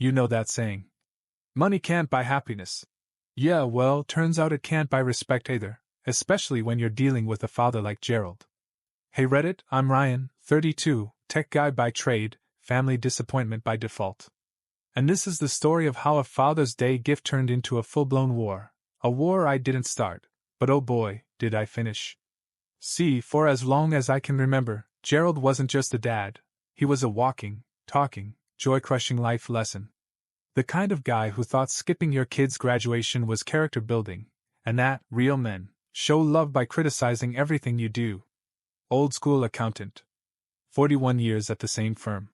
You know that saying. Money can't buy happiness. Yeah, well, turns out it can't buy respect either, especially when you're dealing with a father like Gerald. Hey Reddit, I'm Ryan, 32, tech guy by trade, family disappointment by default. And this is the story of how a Father's Day gift turned into a full-blown war. A war I didn't start, but oh boy, did I finish. See, for as long as I can remember, Gerald wasn't just a dad. He was a walking, talking, joy-crushing life lesson. The kind of guy who thought skipping your kid's graduation was character building, and that, real men, show love by criticizing everything you do. Old school accountant. 41 years at the same firm.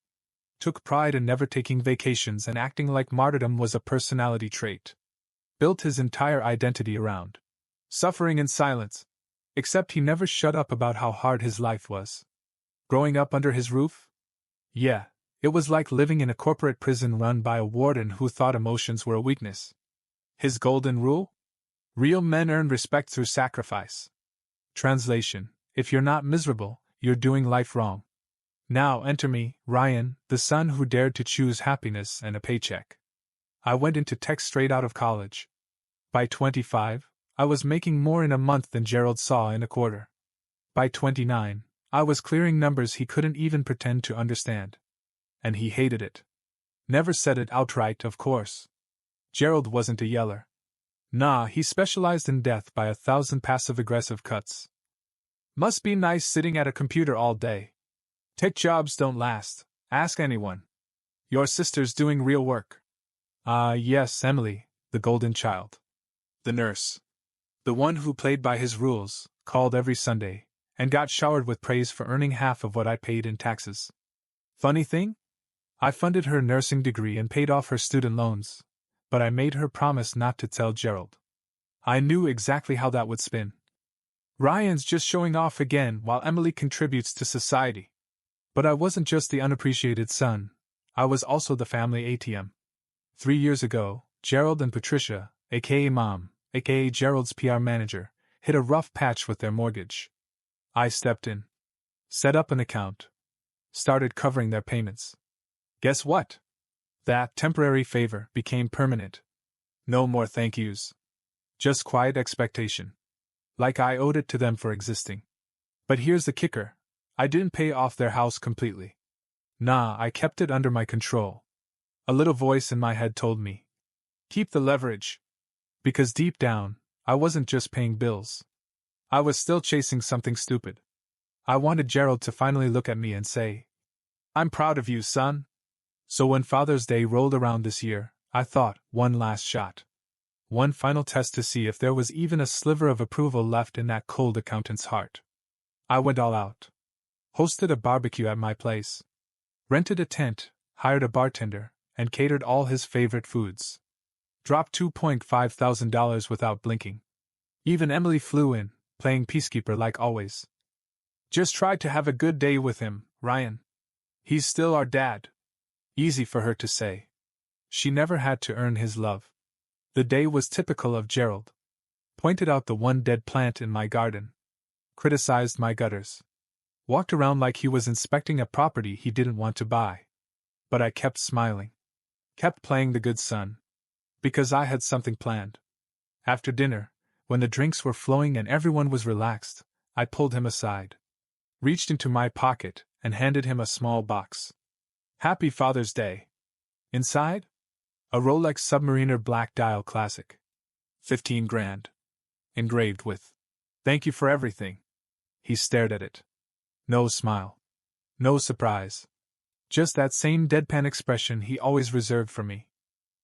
Took pride in never taking vacations and acting like martyrdom was a personality trait. Built his entire identity around suffering in silence. Except he never shut up about how hard his life was. Growing up under his roof? Yeah, it was like living in a corporate prison run by a warden who thought emotions were a weakness. His golden rule? Real men earn respect through sacrifice. Translation: if you're not miserable, you're doing life wrong. Now enter me, Ryan, the son who dared to choose happiness and a paycheck. I went into tech straight out of college. By 25, I was making more in a month than Gerald saw in a quarter. By 29, I was clearing numbers he couldn't even pretend to understand. And he hated it. Never said it outright, of course. Gerald wasn't a yeller. Nah, he specialized in death by 1,000 passive-aggressive cuts. Must be nice sitting at a computer all day. Tech jobs don't last. Ask anyone. Your sister's doing real work. Yes, Emily, the golden child. The nurse. The one who played by his rules, called every Sunday, and got showered with praise for earning half of what I paid in taxes. Funny thing? I funded her nursing degree and paid off her student loans, but I made her promise not to tell Gerald. I knew exactly how that would spin. Ryan's just showing off again while Emily contributes to society. But I wasn't just the unappreciated son, I was also the family ATM. 3 years ago, Gerald and Patricia, aka Mom, aka Gerald's PR manager, hit a rough patch with their mortgage. I stepped in. Set up an account. Started covering their payments. Guess what? That temporary favor became permanent. No more thank yous. Just quiet expectation. Like I owed it to them for existing. But here's the kicker. I didn't pay off their house completely. Nah, I kept it under my control. A little voice in my head told me, keep the leverage. Because deep down, I wasn't just paying bills. I was still chasing something stupid. I wanted Gerald to finally look at me and say, I'm proud of you, son. So when Father's Day rolled around this year, I thought, one last shot. One final test to see if there was even a sliver of approval left in that cold accountant's heart. I went all out. Hosted a barbecue at my place. Rented a tent, hired a bartender, and catered all his favorite foods. Dropped $2,500 without blinking. Even Emily flew in, playing peacekeeper like always. Just tried to have a good day with him, Ryan. He's still our dad. Easy for her to say. She never had to earn his love. The day was typical of Gerald. Pointed out the one dead plant in my garden. Criticized my gutters. Walked around like he was inspecting a property he didn't want to buy. But I kept smiling. Kept playing the good son. Because I had something planned. After dinner, when the drinks were flowing and everyone was relaxed, I pulled him aside. Reached into my pocket and handed him a small box. Happy Father's Day. Inside? A Rolex Submariner Black Dial Classic. 15 grand. Engraved with, "Thank you for everything." He stared at it. No smile. No surprise. Just that same deadpan expression he always reserved for me.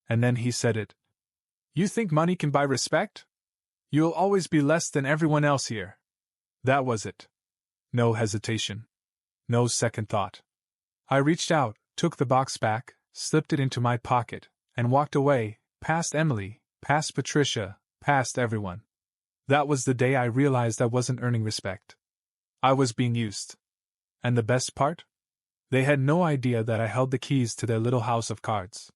And then he said it. You think money can buy respect? You'll always be less than everyone else here. That was it. No hesitation. No second thought. I reached out, took the box back, slipped it into my pocket, and walked away, past Emily, past Patricia, past everyone. That was the day I realized I wasn't earning respect. I was being used. And the best part? They had no idea that I held the keys to their little house of cards.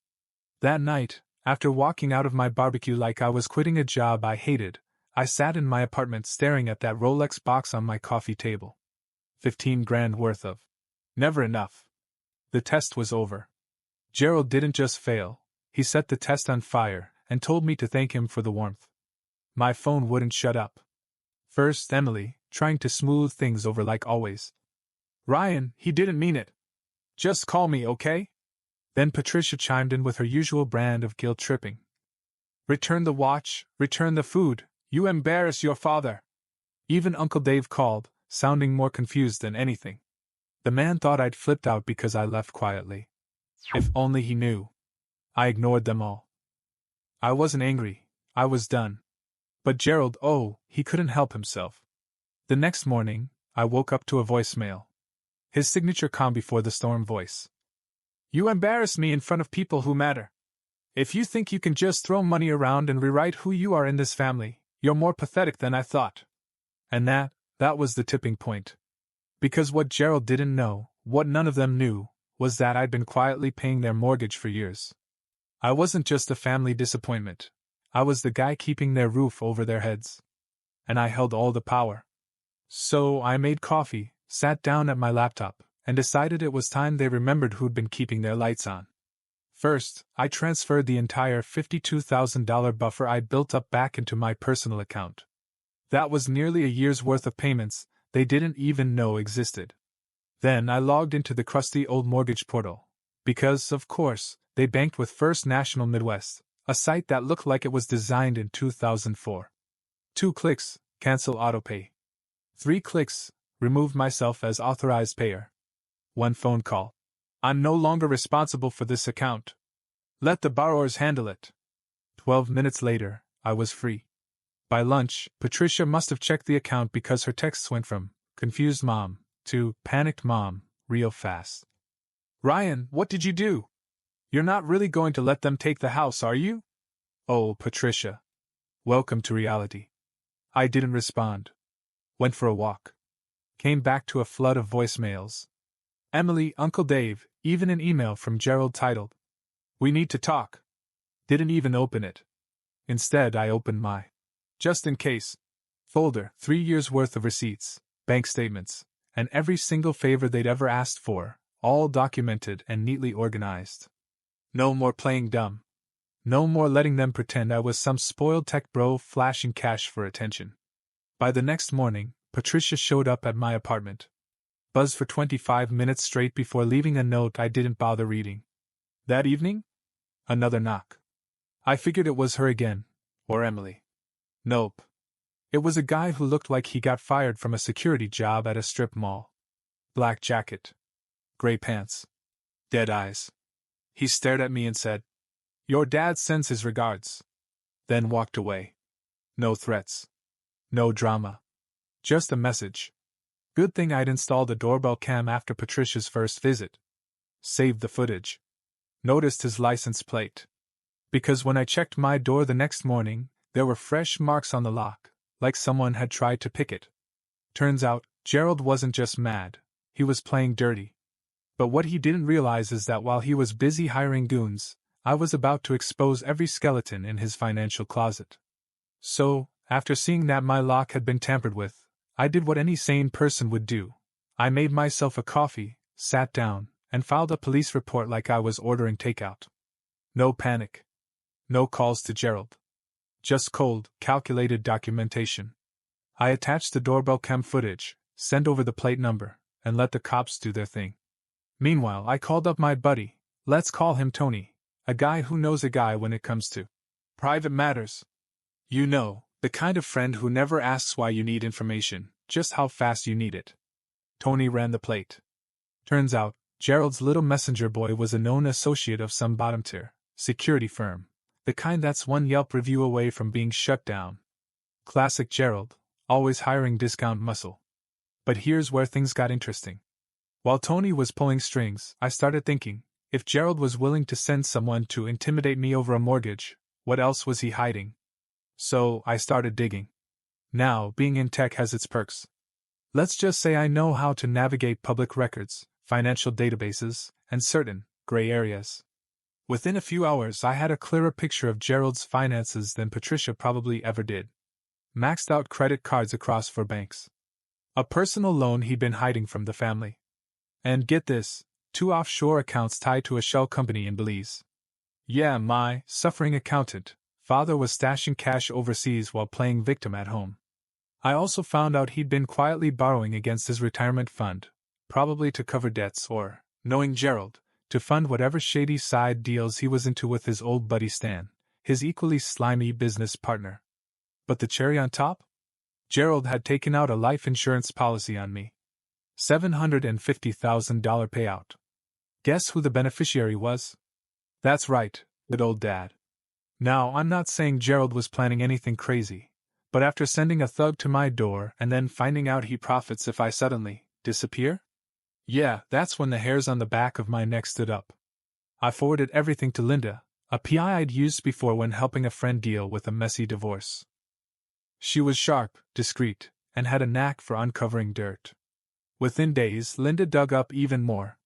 That night, after walking out of my barbecue like I was quitting a job I hated, I sat in my apartment staring at that Rolex box on my coffee table. 15 grand worth of. Never enough. The test was over. Gerald didn't just fail, he set the test on fire and told me to thank him for the warmth. My phone wouldn't shut up. First, Emily, trying to smooth things over like always. Ryan, he didn't mean it. Just call me, okay? Then Patricia chimed in with her usual brand of guilt-tripping. Return the watch, return the food, you embarrass your father. Even Uncle Dave called, sounding more confused than anything. The man thought I'd flipped out because I left quietly. If only he knew. I ignored them all. I wasn't angry, I was done. But Gerald, oh, he couldn't help himself. The next morning, I woke up to a voicemail. His signature calm before the storm voice. You embarrass me in front of people who matter. If you think you can just throw money around and rewrite who you are in this family, you're more pathetic than I thought. And that was the tipping point. Because what Gerald didn't know, what none of them knew, was that I'd been quietly paying their mortgage for years. I wasn't just a family disappointment. I was the guy keeping their roof over their heads. And I held all the power. So I made coffee, sat down at my laptop, and decided it was time they remembered who'd been keeping their lights on. First, I transferred the entire $52,000 buffer I'd built up back into my personal account. That was nearly a year's worth of payments they didn't even know existed. Then I logged into the crusty old mortgage portal, because, of course, they banked with First National Midwest, a site that looked like it was designed in 2004. 2 clicks, cancel autopay. 3 clicks, remove myself as authorized payer. 1 phone call. I'm no longer responsible for this account. Let the borrowers handle it. 12 minutes later, I was free. By lunch, Patricia must have checked the account because her texts went from confused mom to panicked mom real fast. Ryan, what did you do? You're not really going to let them take the house, are you? Oh, Patricia. Welcome to reality. I didn't respond. Went for a walk. Came back to a flood of voicemails. Emily, Uncle Dave, even an email from Gerald titled, We need to talk. Didn't even open it. Instead, I opened my just in case folder, 3 years worth of receipts, bank statements, and every single favor they'd ever asked for, all documented and neatly organized. No more playing dumb. No more letting them pretend I was some spoiled tech bro flashing cash for attention. By the next morning, Patricia showed up at my apartment. Buzzed for 25 minutes straight before leaving a note I didn't bother reading. That evening? Another knock. I figured it was her again, or Emily. Nope. It was a guy who looked like he got fired from a security job at a strip mall. Black jacket. Gray pants. Dead eyes. He stared at me and said, Your dad sends his regards. Then walked away. No threats. No drama. Just a message. Good thing I'd installed a doorbell cam after Patricia's first visit. Saved the footage. Noticed his license plate. Because when I checked my door the next morning, there were fresh marks on the lock, like someone had tried to pick it. Turns out, Gerald wasn't just mad, he was playing dirty. But what he didn't realize is that while he was busy hiring goons, I was about to expose every skeleton in his financial closet. So, after seeing that my lock had been tampered with, I did what any sane person would do. I made myself a coffee, sat down, and filed a police report like I was ordering takeout. No panic. No calls to Gerald. Just cold, calculated documentation. I attached the doorbell cam footage, sent over the plate number, and let the cops do their thing. Meanwhile, I called up my buddy, let's call him Tony, a guy who knows a guy when it comes to private matters. You know, the kind of friend who never asks why you need information, just how fast you need it. Tony ran the plate. Turns out, Gerald's little messenger boy was a known associate of some bottom-tier security firm, the kind that's one Yelp review away from being shut down. Classic Gerald, always hiring discount muscle. But here's where things got interesting. While Tony was pulling strings, I started thinking, if Gerald was willing to send someone to intimidate me over a mortgage, what else was he hiding? So, I started digging. Now, being in tech has its perks. Let's just say I know how to navigate public records, financial databases, and certain gray areas. Within a few hours, I had a clearer picture of Gerald's finances than Patricia probably ever did. Maxed out credit cards across 4 banks. A personal loan he'd been hiding from the family. And get this, 2 offshore accounts tied to a shell company in Belize. Yeah, my suffering accountant father was stashing cash overseas while playing victim at home. I also found out he'd been quietly borrowing against his retirement fund, probably to cover debts or, knowing Gerald, to fund whatever shady side deals he was into with his old buddy Stan, his equally slimy business partner. But the cherry on top? Gerald had taken out a life insurance policy on me. $750,000 payout. Guess who the beneficiary was? That's right, good old Dad. Now, I'm not saying Gerald was planning anything crazy, but after sending a thug to my door and then finding out he profits if I suddenly disappear? Yeah, that's when the hairs on the back of my neck stood up. I forwarded everything to Linda, a PI I'd used before when helping a friend deal with a messy divorce. She was sharp, discreet, and had a knack for uncovering dirt. Within days, Linda dug up even more.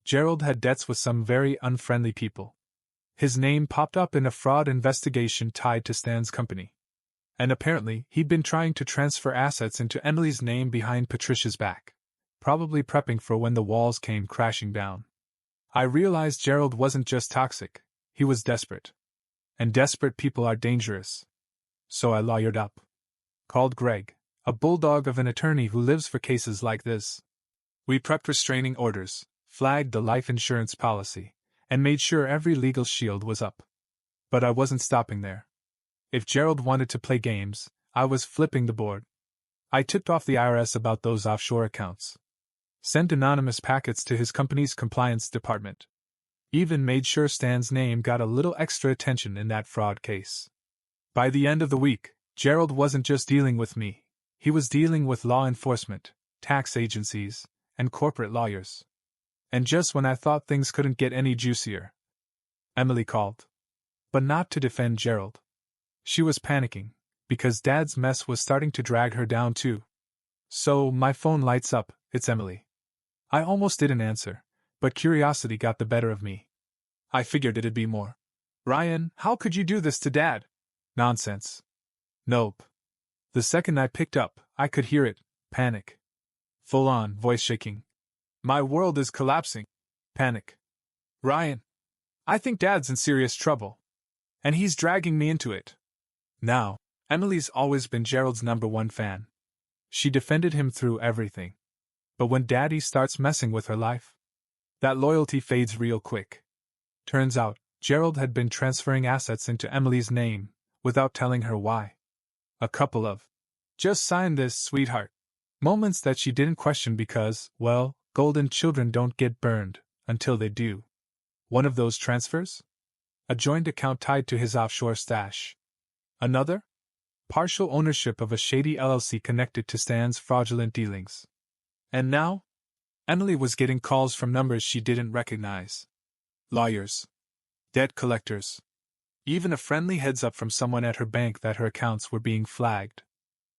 Gerald had debts with some very unfriendly people. His name popped up in a fraud investigation tied to Stan's company. And apparently, he'd been trying to transfer assets into Emily's name behind Patricia's back, probably prepping for when the walls came crashing down. I realized Gerald wasn't just toxic, he was desperate. And desperate people are dangerous. So I lawyered up. Called Greg, a bulldog of an attorney who lives for cases like this. We prepped restraining orders, flagged the life insurance policy, and made sure every legal shield was up. But I wasn't stopping there. If Gerald wanted to play games, I was flipping the board. I tipped off the IRS about those offshore accounts. Sent anonymous packets to his company's compliance department. Even made sure Stan's name got a little extra attention in that fraud case. By the end of the week, Gerald wasn't just dealing with me, he was dealing with law enforcement, tax agencies, and corporate lawyers. And just when I thought things couldn't get any juicier, Emily called. But not to defend Gerald. She was panicking, because Dad's mess was starting to drag her down too. So, my phone lights up, it's Emily. I almost didn't answer, but curiosity got the better of me. I figured it'd be more. Ryan, how could you do this to Dad? Nonsense. Nope. The second I picked up, I could hear it, panic. Full on, voice shaking. My world is collapsing. Panic. Ryan. I think Dad's in serious trouble. And he's dragging me into it. Now, Emily's always been Gerald's #1 fan. She defended him through everything. But when Daddy starts messing with her life, that loyalty fades real quick. Turns out, Gerald had been transferring assets into Emily's name, without telling her why. A couple of, just sign this, sweetheart, moments that she didn't question because, well, golden children don't get burned, until they do. One of those transfers? A joint account tied to his offshore stash. Another? Partial ownership of a shady LLC connected to Stan's fraudulent dealings. And now? Emily was getting calls from numbers she didn't recognize. Lawyers. Debt collectors. Even a friendly heads-up from someone at her bank that her accounts were being flagged.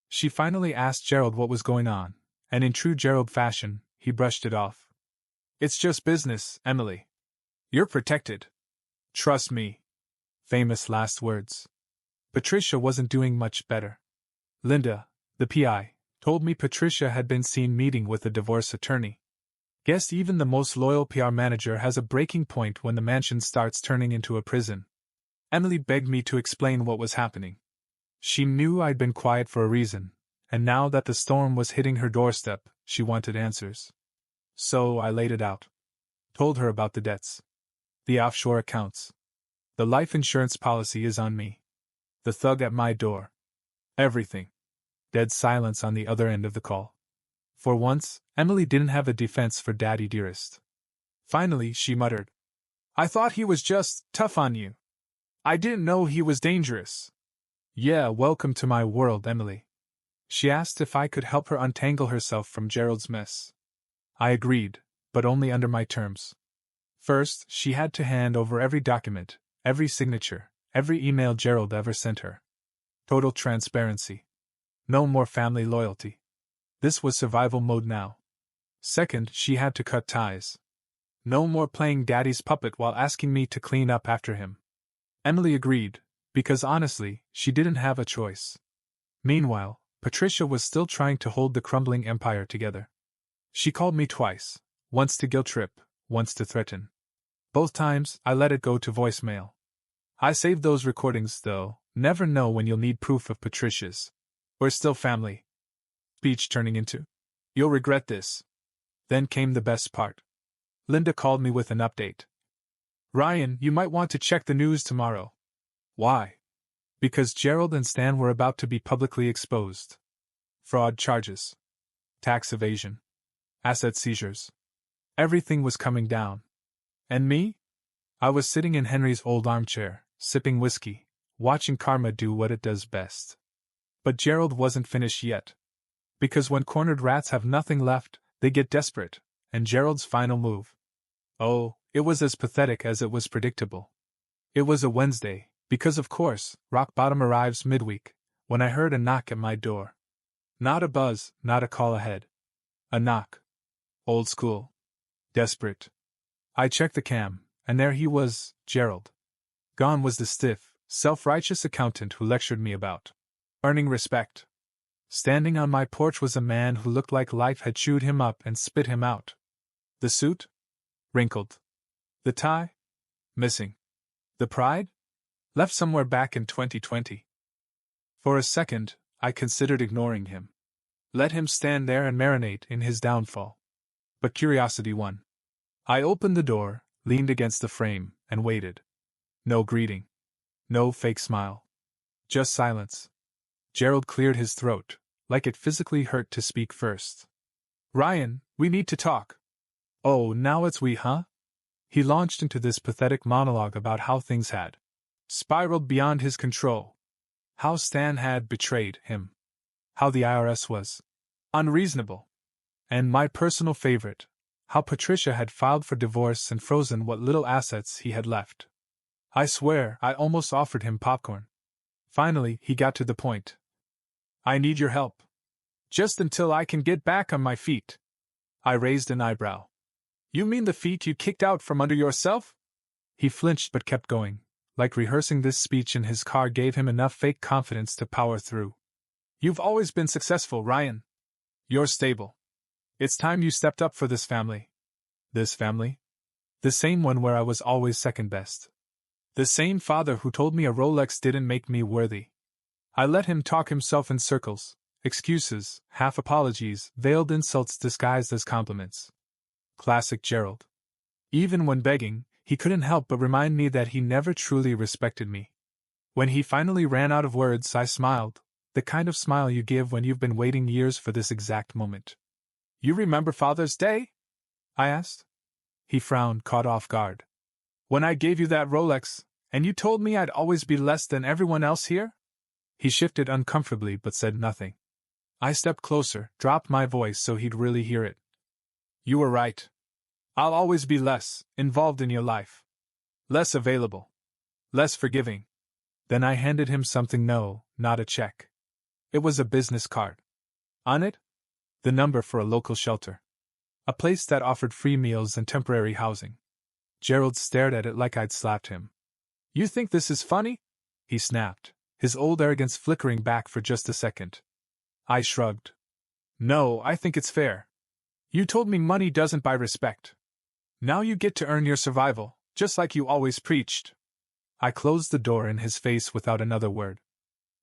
She finally asked Gerald what was going on, and in true Gerald fashion, he brushed it off. It's just business, Emily. You're protected. Trust me. Famous last words. Patricia wasn't doing much better. Linda, the PI, told me Patricia had been seen meeting with a divorce attorney. Guess even the most loyal PR manager has a breaking point when the mansion starts turning into a prison. Emily begged me to explain what was happening. She knew I'd been quiet for a reason, and now that the storm was hitting her doorstep, she wanted answers. So I laid it out. Told her about the debts. The offshore accounts. The life insurance policy is on me. The thug at my door. Everything. Dead silence on the other end of the call. For once, Emily didn't have a defense for Daddy dearest. Finally, she muttered. I thought he was just tough on you. I didn't know he was dangerous. Yeah, welcome to my world, Emily. She asked if I could help her untangle herself from Gerald's mess. I agreed, but only under my terms. First, she had to hand over every document, every signature, every email Gerald ever sent her. Total transparency. No more family loyalty. This was survival mode now. Second, she had to cut ties. No more playing Daddy's puppet while asking me to clean up after him. Emily agreed, because honestly, she didn't have a choice. Meanwhile, Patricia was still trying to hold the crumbling empire together. She called me twice, once to guilt trip, once to threaten. Both times, I let it go to voicemail. I saved those recordings, though. Never know when you'll need proof of Patricia's. We're still family. Speech turning into, "You'll regret this." Then came the best part. Linda called me with an update. "Ryan, you might want to check the news tomorrow." "Why?" "Because Gerald and Stan were about to be publicly exposed. Fraud charges. Tax evasion. Asset seizures. Everything was coming down. And me? I was sitting in Henry's old armchair, sipping whiskey, watching karma do what it does best. But Gerald wasn't finished yet. Because when cornered rats have nothing left, they get desperate, and Gerald's final move. Oh, it was as pathetic as it was predictable. It was a Wednesday, because of course, rock bottom arrives midweek, when I heard a knock at my door. Not a buzz, not a call ahead. A knock. Old school. Desperate. I checked the cam, and there he was, Gerald. Gone was the stiff, self-righteous accountant who lectured me about earning respect. Standing on my porch was a man who looked like life had chewed him up and spit him out. The suit? Wrinkled. The tie? Missing. The pride? Left somewhere back in 2020. For a second, I considered ignoring him. Let him stand there and marinate in his downfall. But curiosity won. I opened the door, leaned against the frame, and waited. No greeting. No fake smile. Just silence. Gerald cleared his throat, like it physically hurt to speak first. "Ryan, we need to talk." "Oh, now it's we, huh?" He launched into this pathetic monologue about how things had spiraled beyond his control. How Stan had betrayed him. How the IRS was unreasonable. And my personal favorite, how Patricia had filed for divorce and frozen what little assets he had left. I swear, I almost offered him popcorn. Finally, he got to the point. "I need your help. Just until I can get back on my feet." I raised an eyebrow. "You mean the feet you kicked out from under yourself?" He flinched but kept going, like rehearsing this speech in his car gave him enough fake confidence to power through. "You've always been successful, Ryan. You're stable. It's time you stepped up for this family." This family? The same one where I was always second best. The same father who told me a Rolex didn't make me worthy. I let him talk himself in circles, excuses, half apologies, veiled insults disguised as compliments. Classic Gerald. Even when begging, he couldn't help but remind me that he never truly respected me. When he finally ran out of words, I smiled, the kind of smile you give when you've been waiting years for this exact moment. "You remember Father's Day?" I asked. He frowned, caught off guard. "When I gave you that Rolex, and you told me I'd always be less than everyone else here?" He shifted uncomfortably but said nothing. I stepped closer, dropped my voice so he'd really hear it. "You were right. I'll always be less involved in your life. Less available. Less forgiving." Then I handed him something. No, not a check. It was a business card. On it, the number for a local shelter. A place that offered free meals and temporary housing. Gerald stared at it like I'd slapped him. "You think this is funny?" he snapped, his old arrogance flickering back for just a second. I shrugged. "No, I think it's fair. You told me money doesn't buy respect. Now you get to earn your survival, just like you always preached." I closed the door in his face without another word.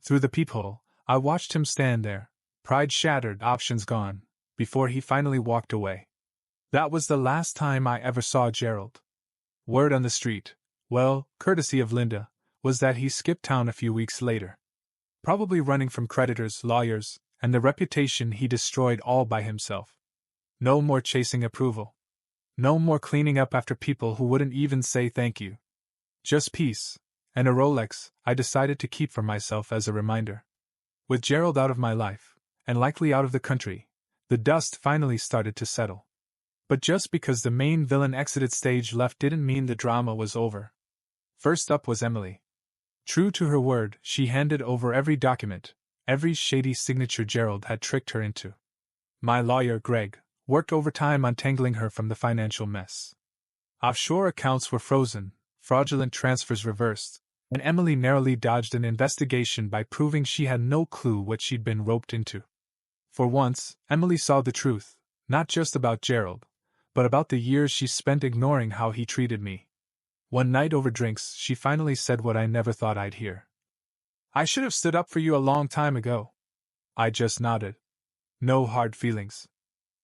Through the peephole, I watched him stand there, pride shattered, options gone, before he finally walked away. That was the last time I ever saw Gerald. Word on the street, well, courtesy of Linda, was that he skipped town a few weeks later. Probably running from creditors, lawyers, and the reputation he destroyed all by himself. No more chasing approval. No more cleaning up after people who wouldn't even say thank you. Just peace, and a Rolex I decided to keep for myself as a reminder. With Gerald out of my life, and likely out of the country, the dust finally started to settle. But just because the main villain exited stage left didn't mean the drama was over. First up was Emily. True to her word, she handed over every document, every shady signature Gerald had tricked her into. My lawyer, Greg, worked overtime untangling her from the financial mess. Offshore accounts were frozen, fraudulent transfers reversed, and Emily narrowly dodged an investigation by proving she had no clue what she'd been roped into. For once, Emily saw the truth, not just about Gerald, but about the years she spent ignoring how he treated me. One night over drinks, she finally said what I never thought I'd hear. "I should have stood up for you a long time ago." I just nodded. No hard feelings.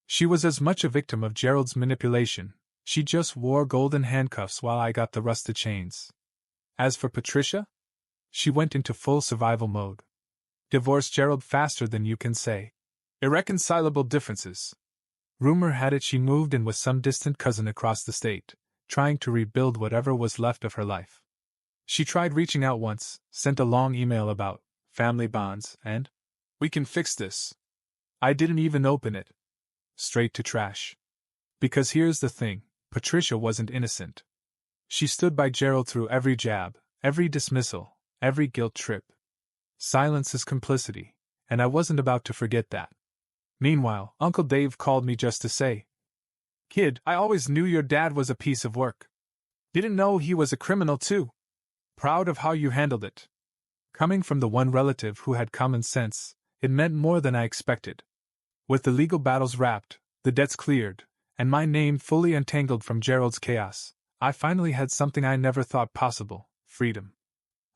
She was as much a victim of Gerald's manipulation. She just wore golden handcuffs while I got the rusted chains. As for Patricia, she went into full survival mode. Divorced Gerald faster than you can say. Irreconcilable differences. Rumor had it she moved in with some distant cousin across the state, trying to rebuild whatever was left of her life. She tried reaching out once, sent a long email about family bonds, and "We can fix this." I didn't even open it. Straight to trash. Because here's the thing, Patricia wasn't innocent. She stood by Gerald through every jab, every dismissal, every guilt trip. Silence is complicity, and I wasn't about to forget that. Meanwhile, Uncle Dave called me just to say, "Kid, I always knew your dad was a piece of work. Didn't know he was a criminal too. Proud of how you handled it." Coming from the one relative who had common sense, it meant more than I expected. With the legal battles wrapped, the debts cleared, and my name fully untangled from Gerald's chaos, I finally had something I never thought possible: freedom.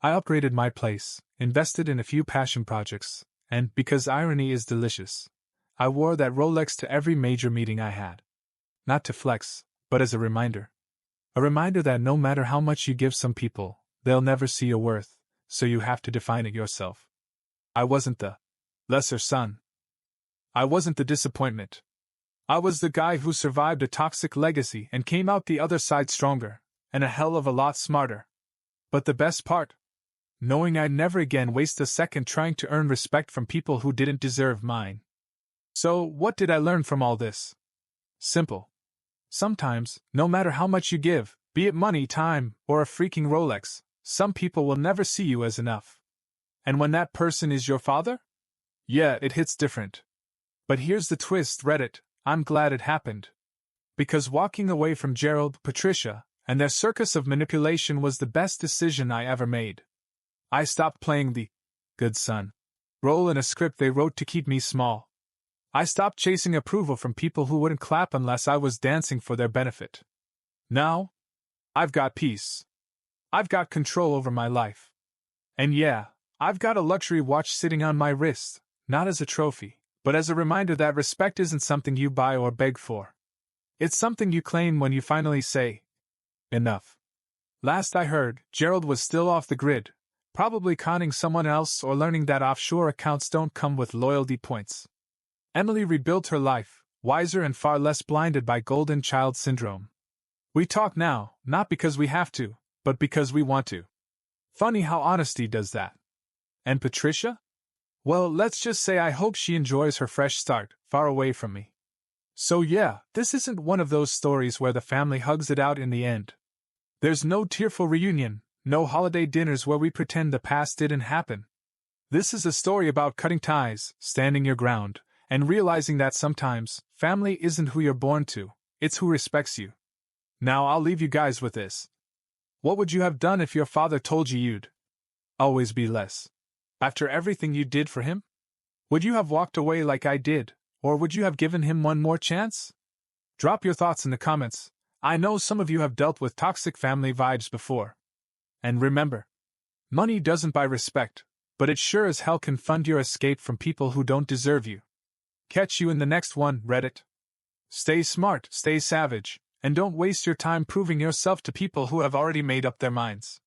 I upgraded my place, invested in a few passion projects, and, because irony is delicious, I wore that Rolex to every major meeting I had. Not to flex, but as a reminder. A reminder that no matter how much you give some people, they'll never see your worth, so you have to define it yourself. I wasn't the lesser son. I wasn't the disappointment. I was the guy who survived a toxic legacy and came out the other side stronger, and a hell of a lot smarter. But the best part? Knowing I'd never again waste a second trying to earn respect from people who didn't deserve mine. So, what did I learn from all this? Simple. Sometimes, no matter how much you give, be it money, time, or a freaking Rolex, some people will never see you as enough. And when that person is your father? Yeah, it hits different. But here's the twist, Reddit, I'm glad it happened. Because walking away from Gerald, Patricia, and their circus of manipulation was the best decision I ever made. I stopped playing the good son role in a script they wrote to keep me small. I stopped chasing approval from people who wouldn't clap unless I was dancing for their benefit. Now, I've got peace. I've got control over my life. And yeah, I've got a luxury watch sitting on my wrist, not as a trophy, but as a reminder that respect isn't something you buy or beg for. It's something you claim when you finally say, enough. Last I heard, Gerald was still off the grid, probably conning someone else or learning that offshore accounts don't come with loyalty points. Emily rebuilt her life, wiser and far less blinded by golden child syndrome. We talk now, not because we have to, but because we want to. Funny how honesty does that. And Patricia? Well, let's just say I hope she enjoys her fresh start, far away from me. So yeah, this isn't one of those stories where the family hugs it out in the end. There's no tearful reunion, no holiday dinners where we pretend the past didn't happen. This is a story about cutting ties, standing your ground, and realizing that sometimes, family isn't who you're born to, it's who respects you. Now I'll leave you guys with this. What would you have done if your father told you you'd always be less? After everything you did for him? Would you have walked away like I did, or would you have given him one more chance? Drop your thoughts in the comments. I know some of you have dealt with toxic family vibes before. And remember, money doesn't buy respect, but it sure as hell can fund your escape from people who don't deserve you. Catch you in the next one, Reddit. Stay smart, stay savage, and don't waste your time proving yourself to people who have already made up their minds.